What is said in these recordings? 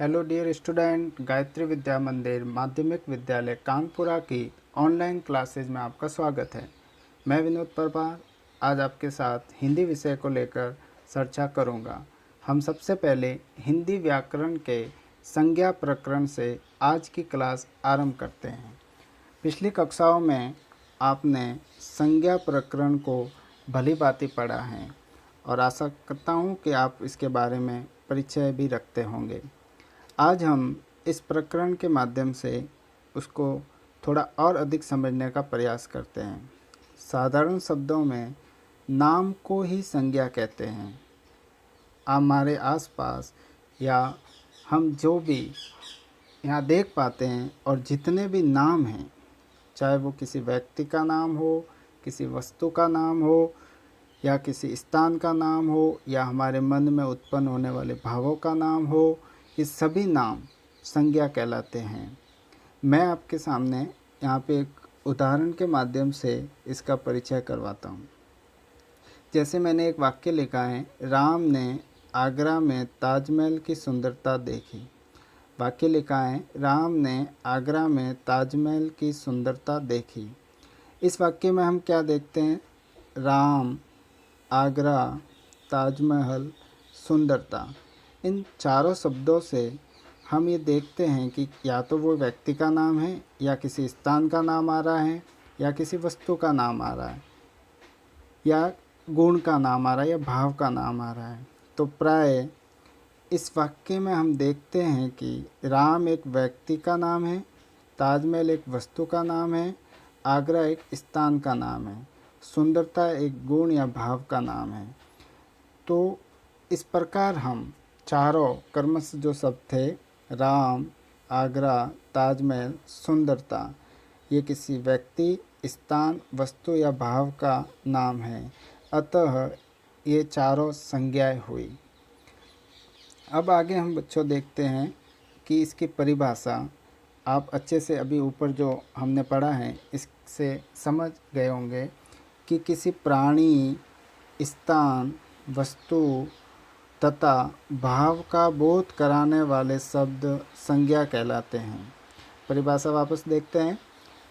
Hello dear student, Gayatri विद्या मंदिर माध्यमिक विद्यालय कानपुरा की ऑनलाइन क्लासेज में आपका स्वागत है। मैं विनोद परमार आज आपके साथ हिंदी विषय को लेकर चर्चा करूंगा। हम सबसे पहले हिंदी व्याकरण के संज्ञा प्रकरण से आज की क्लास आरंभ करते हैं। पिछली कक्षाओं में आपने संज्ञा प्रकरण को भली भांति पढ़ा है और आशा करता हूँ कि आप इसके बारे में परिचय भी रखते होंगे। आज हम इस प्रकरण के माध्यम से उसको थोड़ा और अधिक समझने का प्रयास करते हैं। साधारण शब्दों में नाम को ही संज्ञा कहते हैं। हमारे आसपास या हम जो भी यहाँ देख पाते हैं और जितने भी नाम हैं, चाहे वो किसी व्यक्ति का नाम हो, किसी वस्तु का नाम हो या किसी स्थान का नाम हो या हमारे मन में उत्पन्न होने वाले भावों का नाम हो, ये सभी नाम संज्ञा कहलाते हैं। मैं आपके सामने यहाँ पे एक उदाहरण के माध्यम से इसका परिचय करवाता हूँ। जैसे मैंने एक वाक्य लिखा है, राम ने आगरा में ताजमहल की सुंदरता देखी। वाक्य लिखा है, राम ने आगरा में ताजमहल की सुंदरता देखी। इस वाक्य में हम क्या देखते हैं? राम, आगरा, ताजमहल, सुंदरता, इन चारों शब्दों से हम ये देखते हैं कि या तो वो व्यक्ति का नाम है या किसी स्थान का नाम आ रहा है या किसी वस्तु का नाम आ रहा है या गुण का नाम आ रहा है या भाव का नाम आ रहा है। तो प्राय इस वाक्य में हम देखते हैं कि राम एक व्यक्ति का नाम है, ताजमहल एक वस्तु का नाम है, आगरा एक स्थान का नाम है, सुंदरता एक गुण या भाव का नाम है। तो इस प्रकार हम चारों कर्मश जो शब्द थे, राम, आगरा, ताजमहल, सुंदरता, ये किसी व्यक्ति, स्थान, वस्तु या भाव का नाम है। अतः ये चारों संज्ञाएं हुई। अब आगे हम बच्चों देखते हैं कि इसकी परिभाषा आप अच्छे से अभी ऊपर जो हमने पढ़ा है इससे समझ गए होंगे कि किसी प्राणी, स्थान, वस्तु तथा भाव का बोध कराने वाले शब्द संज्ञा कहलाते हैं। परिभाषा वापस देखते हैं।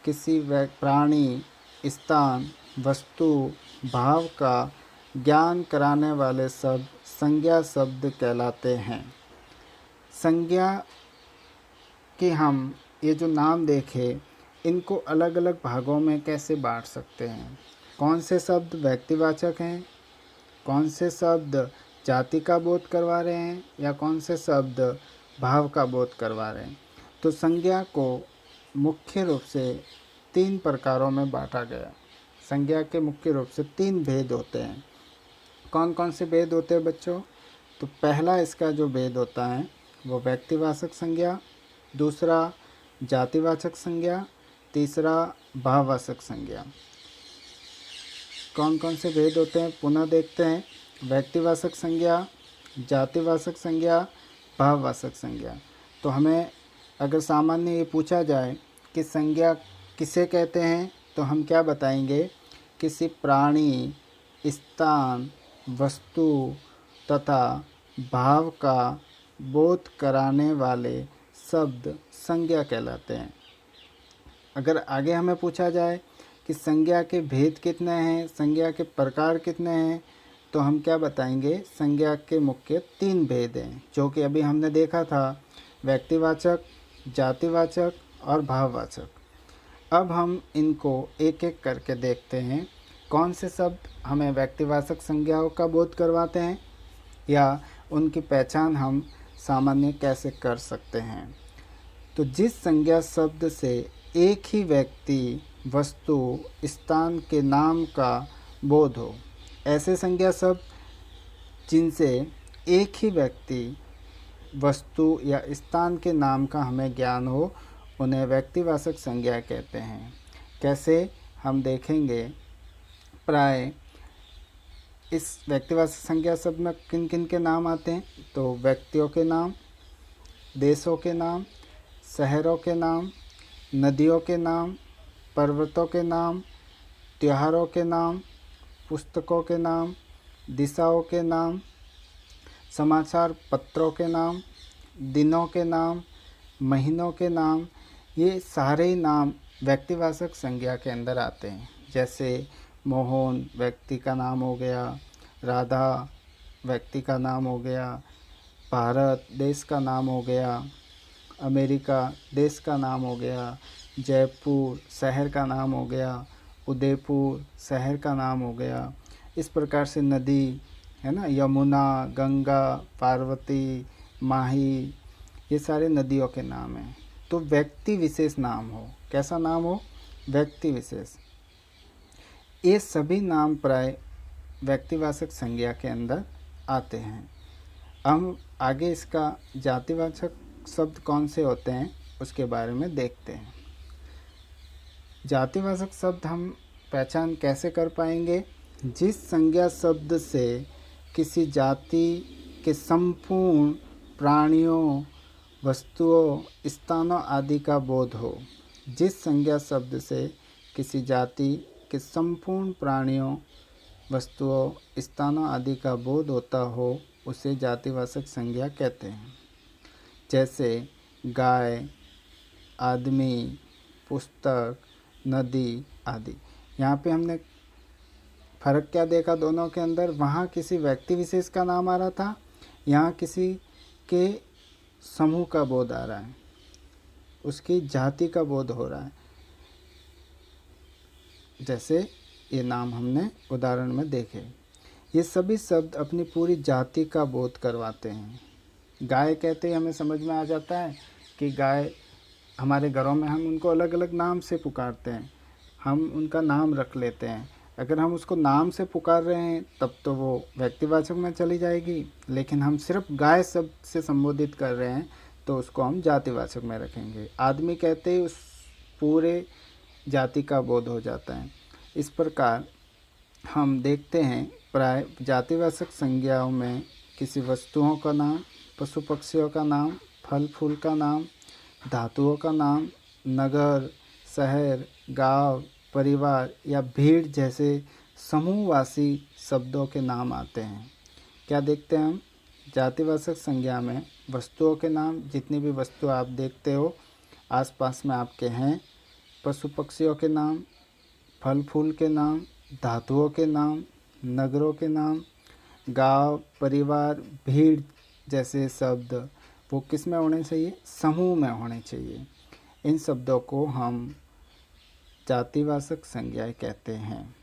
किसी प्राणी, स्थान, वस्तु, भाव का ज्ञान कराने वाले शब्द संज्ञा शब्द कहलाते हैं। संज्ञा के हम ये जो नाम देखे, इनको अलग अलग भागों में कैसे बांट सकते हैं? कौन से शब्द व्यक्तिवाचक हैं, कौन से शब्द जाति का बोध करवा रहे हैं या कौन से शब्द भाव का बोध करवा रहे हैं? तो संज्ञा को मुख्य रूप से 3 प्रकारों में बांटा गया। संज्ञा के मुख्य रूप से 3 भेद होते हैं। कौन कौन से भेद होते हैं बच्चों? तो पहला इसका जो भेद होता है वो व्यक्तिवाचक संज्ञा, दूसरा जातिवाचक संज्ञा, तीसरा भाववाचक संज्ञा। कौन कौन से भेद होते हैं पुनः देखते हैं। व्यक्तिवाचक संज्ञा, जातिवाचक संज्ञा, भाववाचक संज्ञा। तो हमें अगर सामान्य ये पूछा जाए कि संज्ञा किसे कहते हैं, तो हम क्या बताएंगे? किसी प्राणी, स्थान, वस्तु तथा भाव का बोध कराने वाले शब्द संज्ञा कहलाते हैं। अगर आगे हमें पूछा जाए कि संज्ञा के भेद कितने हैं, संज्ञा के प्रकार कितने हैं, तो हम क्या बताएंगे? संज्ञा के मुख्य 3 भेद हैं, जो कि अभी हमने देखा था, व्यक्तिवाचक, जातिवाचक और भाववाचक। अब हम इनको एक एक करके देखते हैं। कौन से शब्द हमें व्यक्तिवाचक संज्ञाओं का बोध करवाते हैं या उनकी पहचान हम सामान्य कैसे कर सकते हैं? तो जिस संज्ञा शब्द से एक ही व्यक्ति, वस्तु, स्थान के नाम का बोध हो, ऐसे संज्ञा शब्द जिनसे एक ही व्यक्ति, वस्तु या स्थान के नाम का हमें ज्ञान हो, उन्हें व्यक्तिवाचक संज्ञा कहते हैं। कैसे? हम देखेंगे। प्राय इस व्यक्तिवाचक संज्ञा शब्द में किन किन के नाम आते हैं? तो व्यक्तियों के नाम, देशों के नाम, शहरों के नाम, नदियों के नाम, पर्वतों के नाम, त्योहारों के नाम, पुस्तकों के नाम, दिशाओं के नाम, समाचार पत्रों के नाम, दिनों के नाम, महीनों के नाम, ये सारे नाम व्यक्तिवाचक संज्ञा के अंदर आते हैं। जैसे मोहन व्यक्ति का नाम हो गया, राधा व्यक्ति का नाम हो गया, भारत देश का नाम हो गया, अमेरिका देश का नाम हो गया, जयपुर शहर का नाम हो गया, उदयपुर शहर का नाम हो गया। इस प्रकार से नदी है ना, यमुना, गंगा, पार्वती, माही, ये सारे नदियों के नाम हैं। तो व्यक्ति विशेष नाम हो, कैसा नाम हो? व्यक्ति विशेष। ये सभी नाम प्राय व्यक्तिवाचक संज्ञा के अंदर आते हैं। हम आगे इसका जातिवाचक शब्द कौन से होते हैं उसके बारे में देखते हैं। जातिवाचक शब्द हम पहचान कैसे कर पाएंगे? जिस संज्ञा शब्द से किसी जाति के संपूर्ण प्राणियों, वस्तुओं, स्थानों आदि का बोध हो। जिस संज्ञा शब्द से किसी जाति के संपूर्ण प्राणियों, वस्तुओं, स्थानों आदि का बोध होता हो, उसे जातिवाचक संज्ञा कहते हैं। जैसे गाय, आदमी, पुस्तक, नदी आदि। यहाँ पे हमने फर्क क्या देखा दोनों के अंदर? वहाँ किसी व्यक्ति विशेष का नाम आ रहा था, यहाँ किसी के समूह का बोध आ रहा है, उसकी जाति का बोध हो रहा है। जैसे ये नाम हमने उदाहरण में देखे। ये सभी शब्द अपनी पूरी जाति का बोध करवाते हैं। गाय कहते ही हमें समझ में आ जाता है कि गाय, हमारे घरों में हम उनको अलग अलग नाम से पुकारते हैं, हम उनका नाम रख लेते हैं। अगर हम उसको नाम से पुकार रहे हैं तब तो वो व्यक्तिवाचक में चली जाएगी, लेकिन हम सिर्फ गाय शब्द से संबोधित कर रहे हैं तो उसको हम जातिवाचक में रखेंगे। आदमी कहते ही उस पूरे जाति का बोध हो जाता है। इस प्रकार हम देखते हैं प्राय जातिवाचक संज्ञाओं में किसी वस्तुओं का नाम, पशु पक्षियों का नाम, फल फूल का नाम, धातुओं का नाम, नगर, शहर, गांव, परिवार या भीड़ जैसे समूहवासी शब्दों के नाम आते हैं। क्या देखते हैं हम? जातिवाचक संज्ञा में वस्तुओं के नाम, जितनी भी वस्तु आप देखते हो आसपास में आपके हैं, पशु पक्षियों के नाम, फल फूल के नाम, धातुओं के नाम, नगरों के नाम, गांव, परिवार, भीड़ जैसे शब्द वो किस में होने चाहिए? समूह में होने चाहिए। इन शब्दों को हम जातिवाचक संज्ञाएं कहते हैं।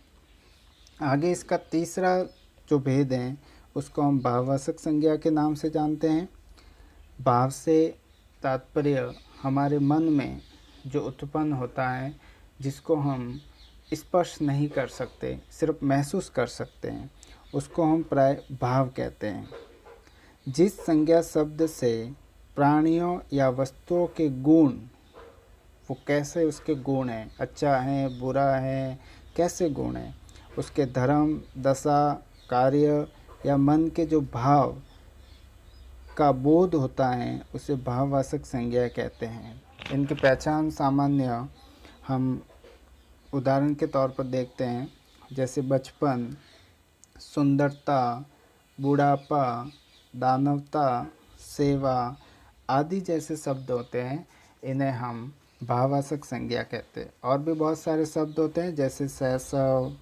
आगे इसका तीसरा जो भेद है उसको हम भाववाचक संज्ञा के नाम से जानते हैं। भाव से तात्पर्य हमारे मन में जो उत्पन्न होता है, जिसको हम स्पर्श नहीं कर सकते, सिर्फ महसूस कर सकते हैं, उसको हम प्राय भाव कहते हैं। जिस संज्ञा शब्द से प्राणियों या वस्तुओं के गुण, वो कैसे उसके गुण हैं, अच्छा है, बुरा है, कैसे गुण हैं, उसके धर्म, दशा, कार्य या मन के जो भाव का बोध होता है, उसे भाववाचक संज्ञा कहते हैं। इनकी पहचान सामान्य हम उदाहरण के तौर पर देखते हैं। जैसे बचपन, सुंदरता, बुढ़ापा, दानवता, सेवा आदि जैसे शब्द होते हैं, इन्हें हम भाववाचक संज्ञा कहते हैं। और भी बहुत सारे शब्द होते हैं जैसे शैशव,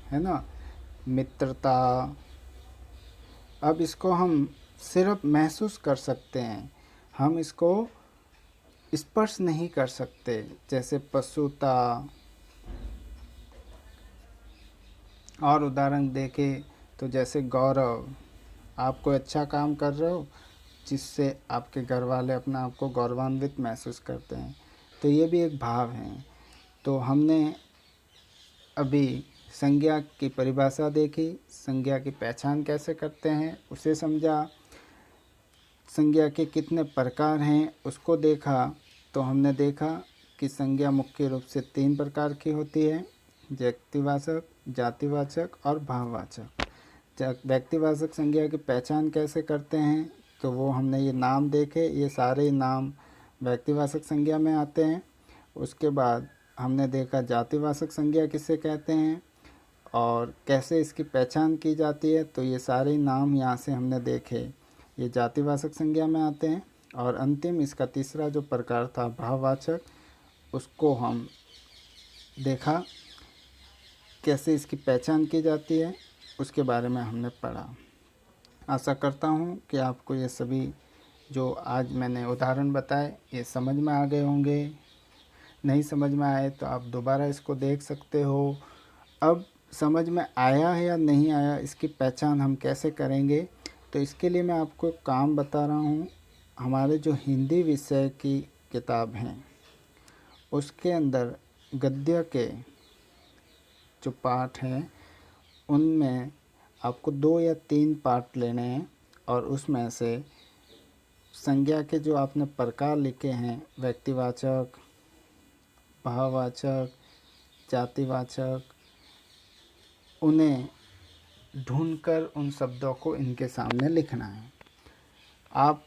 है ना, मित्रता। अब इसको हम सिर्फ महसूस कर सकते हैं, हम इसको स्पर्श नहीं कर सकते। जैसे पशुता। और उदाहरण देखें तो जैसे गौरव, आप कोई अच्छा काम कर रहे हो जिससे आपके घर वाले अपना आपको गौरवान्वित महसूस करते हैं, तो ये भी एक भाव है। तो हमने अभी संज्ञा की परिभाषा देखी, संज्ञा की पहचान कैसे करते हैं उसे समझा, संज्ञा के कितने प्रकार हैं उसको देखा। तो हमने देखा कि संज्ञा मुख्य रूप से 3 प्रकार की होती है: व्यक्तिवाचक, जातिवाचक और भाववाचक। व्यक्तिवाचक संज्ञा की पहचान कैसे करते हैं, तो वो हमने ये नाम देखे, ये सारे नाम व्यक्तिवाचक संज्ञा में आते हैं। उसके बाद हमने देखा जातिवाचक संज्ञा किसे कहते हैं और कैसे इसकी पहचान की जाती है, तो ये सारे नाम यहाँ से हमने देखे। ये जातिवाचक संज्ञा में आते हैं। और अंतिम इसका तीसरा जो प्रकार था भाववाचक, उसको हम देखा कैसे इसकी पहचान की जाती है, उसके बारे में हमने पढ़ा। आशा करता हूँ कि आपको ये सभी जो आज मैंने उदाहरण बताए ये समझ में आ गए होंगे। नहीं समझ में आए तो आप दोबारा इसको देख सकते हो। अब समझ में आया है या नहीं आया, इसकी पहचान हम कैसे करेंगे, तो इसके लिए मैं आपको एक काम बता रहा हूँ। हमारे जो हिंदी विषय की किताब हैं उसके अंदर गद्य के जो पाठ हैं उनमें आपको 2 या 3 पाठ लेने हैं और उसमें से संज्ञा के जो आपने प्रकार लिखे हैं, व्यक्तिवाचक, भाववाचक, जातिवाचक, उन्हें ढूंढकर उन शब्दों को इनके सामने लिखना है। आप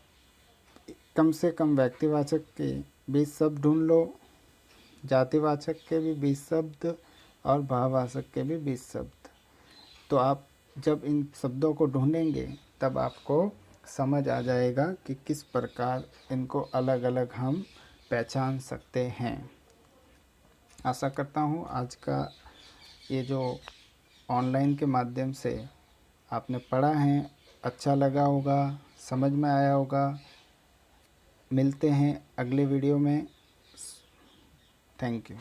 कम से कम व्यक्तिवाचक के 20 शब्द ढूंढ लो, जातिवाचक के भी 20 शब्द और भाववाचक के भी 20 शब्द। तो आप जब इन शब्दों को ढूंढेंगे तब आपको समझ आ जाएगा कि किस प्रकार इनको अलग अलग हम पहचान सकते हैं। आशा करता हूँ आज का ये जो ऑनलाइन के माध्यम से आपने पढ़ा है अच्छा लगा होगा, समझ में आया होगा। मिलते हैं अगले वीडियो में। Thank you.